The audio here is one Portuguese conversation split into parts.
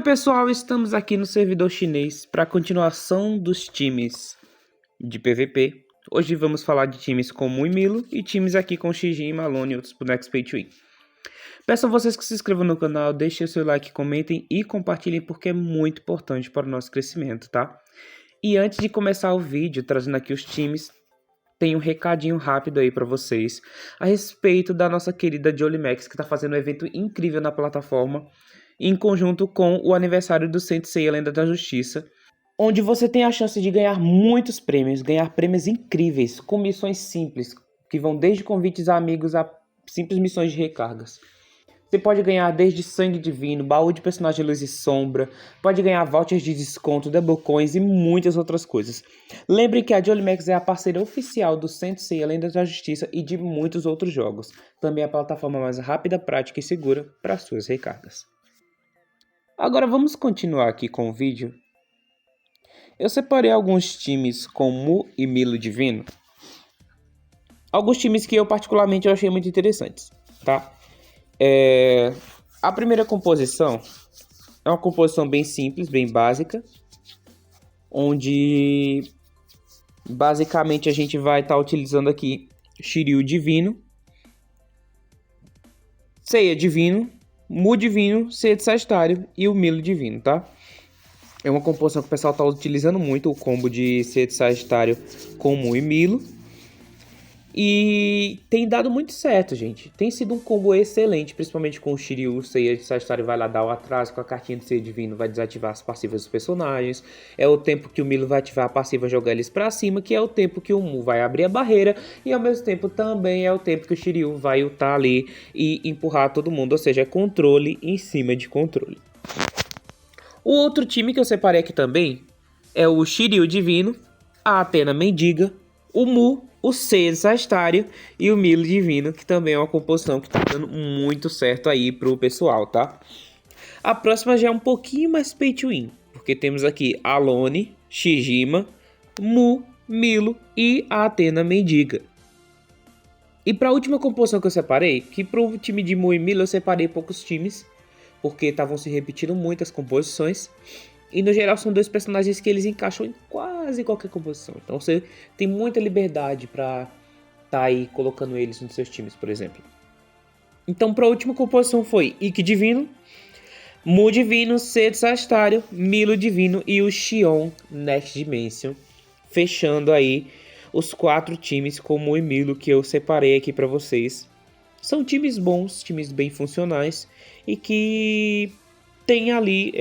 Oi pessoal, estamos aqui no servidor chinês para a continuação dos times de PVP. Hoje vamos falar de times com Mu e Milo e times aqui com Shijin, Malone e outros bonecos Pay to Win. Peço a vocês que se inscrevam no canal, deixem o seu like, comentem e compartilhem porque é muito importante para o nosso crescimento, tá? E antes de começar o vídeo, trazendo aqui os times, tem um recadinho rápido aí para vocês a respeito da nossa querida Jolimax, que está fazendo um evento incrível na plataforma, em conjunto com o aniversário do Sensei, a Lenda da Justiça, onde você tem a chance de ganhar muitos prêmios, ganhar prêmios incríveis, com missões simples, que vão desde convites a amigos a simples missões de recargas. Você pode ganhar desde sangue divino, baú de personagem luz e sombra, pode ganhar vouchers de desconto, double coins e muitas outras coisas. Lembre que a Jolimax é a parceira oficial do Sensei, a Lenda da Justiça e de muitos outros jogos. Também é a plataforma mais rápida, prática e segura para suas recargas. Agora vamos continuar aqui com o vídeo. Eu separei alguns times com Mu e Milo Divino. Alguns times que eu particularmente achei muito interessantes, tá? A primeira composição é uma composição bem simples, bem básica, onde basicamente a gente vai estar utilizando aqui Shiryu Divino, Seiya Divino, Mu Divino, Seiya de Sagitário e o Milo Divino, tá? É uma composição que o pessoal está utilizando muito, o combo de Seiya de Sagitário com Mu e Milo. E tem dado muito certo, gente. Tem sido um combo excelente, principalmente com o Shiryu. O Seiya de Sagitário vai lá dar o atraso com a cartinha de Seiya Divino, vai desativar as passivas dos personagens. É o tempo que o Milo vai ativar a passiva e jogar eles pra cima, que é o tempo que o Mu vai abrir a barreira. E ao mesmo tempo também é o tempo que o Shiryu vai ultar ali e empurrar todo mundo. Ou seja, é controle em cima de controle. O outro time que eu separei aqui também é o Shiryu Divino, a Athena Mendiga, o Mu, o Seiya de Sagitário e o Milo Divino, que também é uma composição que tá dando muito certo aí pro pessoal, tá? A próxima já é um pouquinho mais pay to win, porque temos aqui Alone, Shijima, Mu, Milo e a Athena Mendiga. E para a última composição que eu separei, que pro time de Mu e Milo eu separei poucos times, porque estavam se repetindo muitas composições. E no geral são dois personagens que eles encaixam em quase qualquer composição. Então você tem muita liberdade para tá aí colocando eles nos seus times, por exemplo. Então para a última composição foi Ikki Divino, Mu Divino, Seiya de Sagitário, Milo Divino e o Xion Next Dimension. Fechando aí os 4 times com Mu e Milo que eu separei aqui para vocês. São times bons, times bem funcionais e que tem ali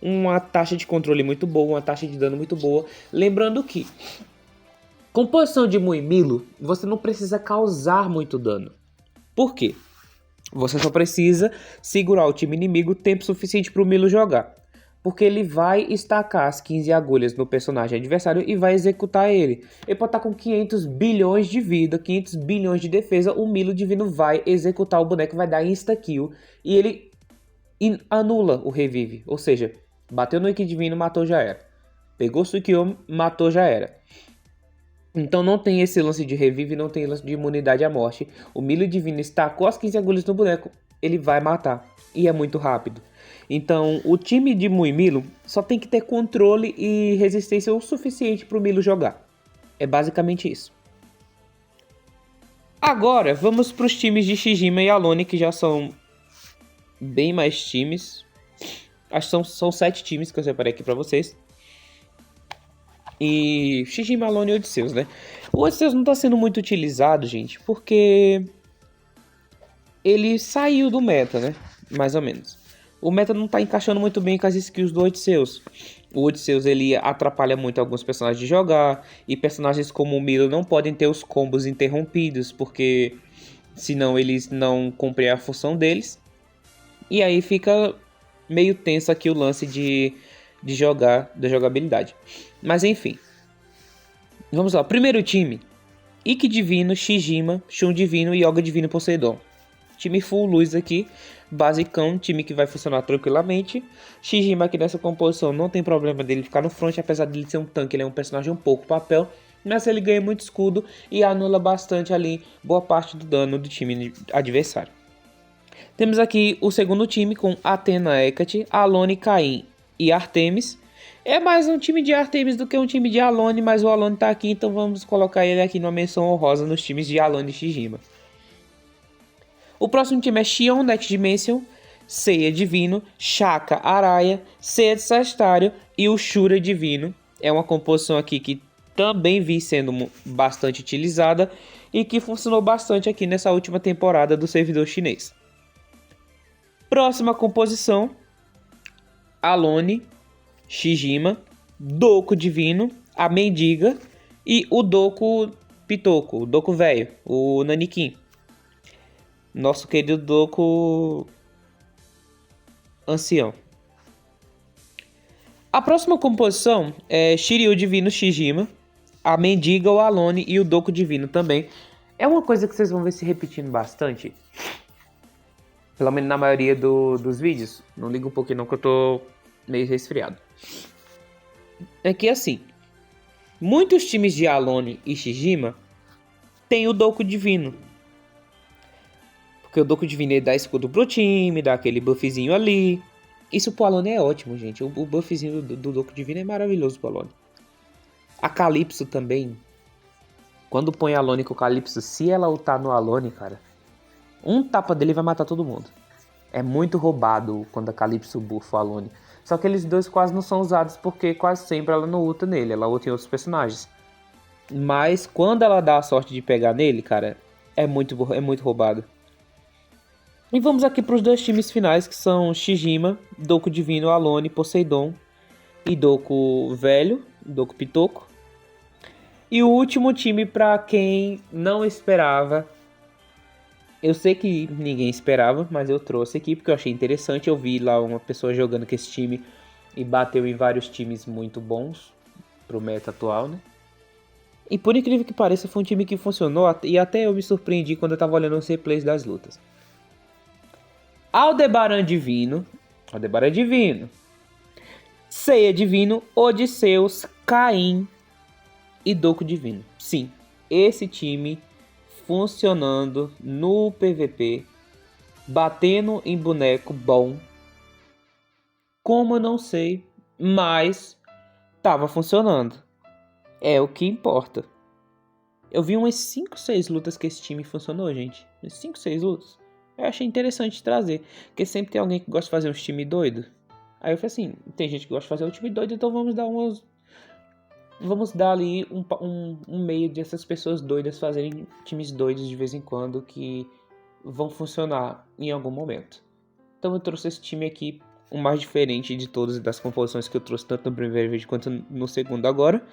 uma taxa de controle muito boa, uma taxa de dano muito boa. Lembrando que composição de Mu e Milo, você não precisa causar muito dano. Por quê? Você só precisa segurar o time inimigo o tempo suficiente para o Milo jogar. Porque ele vai estacar as 15 agulhas no personagem adversário e vai executar ele. Ele pode estar com 500 bilhões de vida, 500 bilhões de defesa. O Milo Divino vai executar o boneco, vai dar insta-kill. E ele anula o revive. Ou seja, bateu no Ikki Divino, matou, já era. Pegou o Suikyou, matou, já era. Então não tem esse lance de revive, não tem lance de imunidade à morte. O Milo Divino estacou as 15 agulhas no boneco, ele vai matar. E é muito rápido. Então, o time de Mu e Milo só tem que ter controle e resistência o suficiente para o Milo jogar. É basicamente isso. Agora, vamos para os times de Shijima e Alone, que já são bem mais times. Acho que são 7 times que eu separei aqui para vocês. E Shijima, Alone e Odisseus, né? O Odisseus não está sendo muito utilizado, gente, porque ele saiu do meta, né? Mais ou menos. O meta não tá encaixando muito bem com as skills do Odisseus. O Odisseus ele atrapalha muito alguns personagens de jogar. E personagens como o Milo não podem ter os combos interrompidos, porque senão eles não cumprem a função deles. E aí fica meio tenso aqui o lance de jogar, da jogabilidade. Mas enfim. Vamos lá, primeiro time. Ikki Divino, Shijima, Shun Divino e Yoga Divino Poseidon. Time full luz aqui, basicão, time que vai funcionar tranquilamente. Shijima aqui nessa composição não tem problema dele ficar no front, apesar dele ser um tanque, ele é um personagem um pouco papel. Mas ele ganha muito escudo e anula bastante ali boa parte do dano do time adversário. Temos aqui o segundo time com Athena, Hecate, Alone, Caim e Artemis. É mais um time de Artemis do que um time de Alone, mas o Alone tá aqui, então vamos colocar ele aqui numa menção honrosa nos times de Alone e Shijima. O próximo time é Xion, Next Dimension, Seiya Divino, Shaka, Araya, Seiya de Sagitário e o Shura Divino. É uma composição aqui que também vi sendo bastante utilizada e que funcionou bastante aqui nessa última temporada do servidor chinês. Próxima composição, Alone, Shijima, Doku Divino, a Mendiga e o Doku Pitoco, o Doku Velho, o Naniquim. Nosso querido Doku Ancião. A próxima composição é Shiryu Divino Shijima, a Mendiga, o Alone e o Doku Divino também. É uma coisa que vocês vão ver se repetindo bastante. Pelo menos na maioria dos vídeos. Não liga um pouquinho não que eu tô meio resfriado. É que assim, muitos times de Alone e Shijima tem o Doku Divino. Porque o Doku Divino ele dá escudo pro time, dá aquele buffzinho ali. Isso pro Alone é ótimo, gente. O buffzinho do Doku Divino é maravilhoso pro Alone. A Calypso também. Quando põe Alone com o Calypso, se ela ultar no Alone, cara, um tapa dele vai matar todo mundo. É muito roubado quando a Calypso buffa o Alone. Só que eles dois quase não são usados porque quase sempre ela não ulta nele. Ela ulta em outros personagens. Mas quando ela dá a sorte de pegar nele, cara, é muito roubado. E vamos aqui para os dois times finais, que são Shijima, Doku Divino, Alone, Poseidon e Doku Velho, Doku Pitoco. E o último time para quem não esperava. Eu sei que ninguém esperava, mas eu trouxe aqui porque eu achei interessante. Eu vi lá uma pessoa jogando com esse time e bateu em vários times muito bons pro meta atual, né? E por incrível que pareça, foi um time que funcionou e até eu me surpreendi quando eu tava olhando os replays das lutas. Aldebaran Divino, Seiya Divino, Odisseus, Caim e Doku Divino. Sim, esse time funcionando no PVP, batendo em boneco bom. Como eu não sei, mas tava funcionando. É o que importa. Eu vi umas 5, 6 lutas que esse time funcionou, gente. 5, 6 lutas. Eu achei interessante trazer. Porque sempre tem alguém que gosta de fazer um time doido. Aí eu falei assim, tem gente que gosta de fazer um time doido, então vamos dar ali um meio dessas pessoas doidas fazerem times doidos de vez em quando que vão funcionar em algum momento. Então eu trouxe esse time aqui, o mais diferente de todas das composições que eu trouxe, tanto no primeiro vídeo quanto no segundo agora.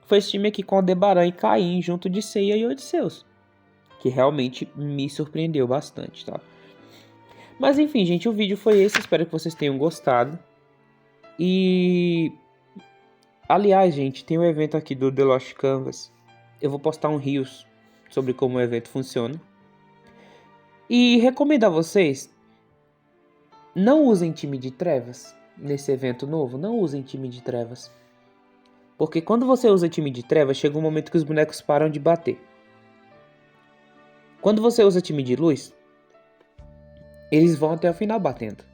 Foi esse time aqui com Aldebaran e Caim junto de Seiya e Odisseus, que realmente me surpreendeu bastante, tá? Mas enfim, gente, o vídeo foi esse, espero que vocês tenham gostado. E aliás, gente, tem um evento aqui do The Lost Canvas. Eu vou postar um Reels sobre como o evento funciona. E recomendo a vocês, não usem time de trevas nesse evento novo, não usem time de trevas. Porque quando você usa time de trevas, chega um momento que os bonecos param de bater. Quando você usa time de luz, eles vão até o final batendo.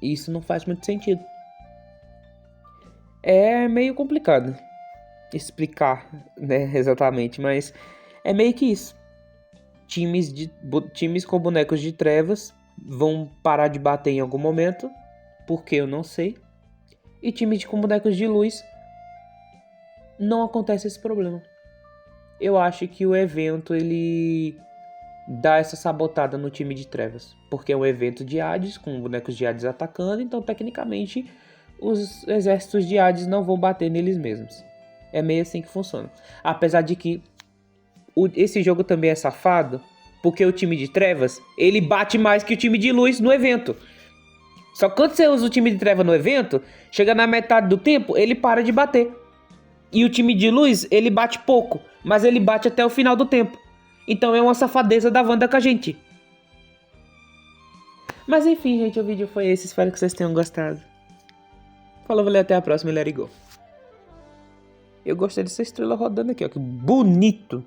E isso não faz muito sentido. É meio complicado explicar, né, exatamente, mas é meio que isso. Times com bonecos de trevas vão parar de bater em algum momento, porque eu não sei. E times com bonecos de luz, não acontece esse problema. Eu acho que o evento ele dá essa sabotada no time de trevas, porque é um evento de Hades com bonecos de Hades atacando, então tecnicamente os exércitos de Hades não vão bater neles mesmos. É meio assim que funciona. Apesar de que esse jogo também é safado, porque o time de trevas ele bate mais que o time de luz no evento. Só que quando você usa o time de treva no evento, chega na metade do tempo, ele para de bater. E o time de luz, ele bate pouco, mas ele bate até o final do tempo. Então é uma safadeza da Wanda com a gente. Mas enfim, gente, o vídeo foi esse. Espero que vocês tenham gostado. Falou, valeu, até a próxima e let it go. Eu gostei dessa estrela rodando aqui, ó. Que bonito!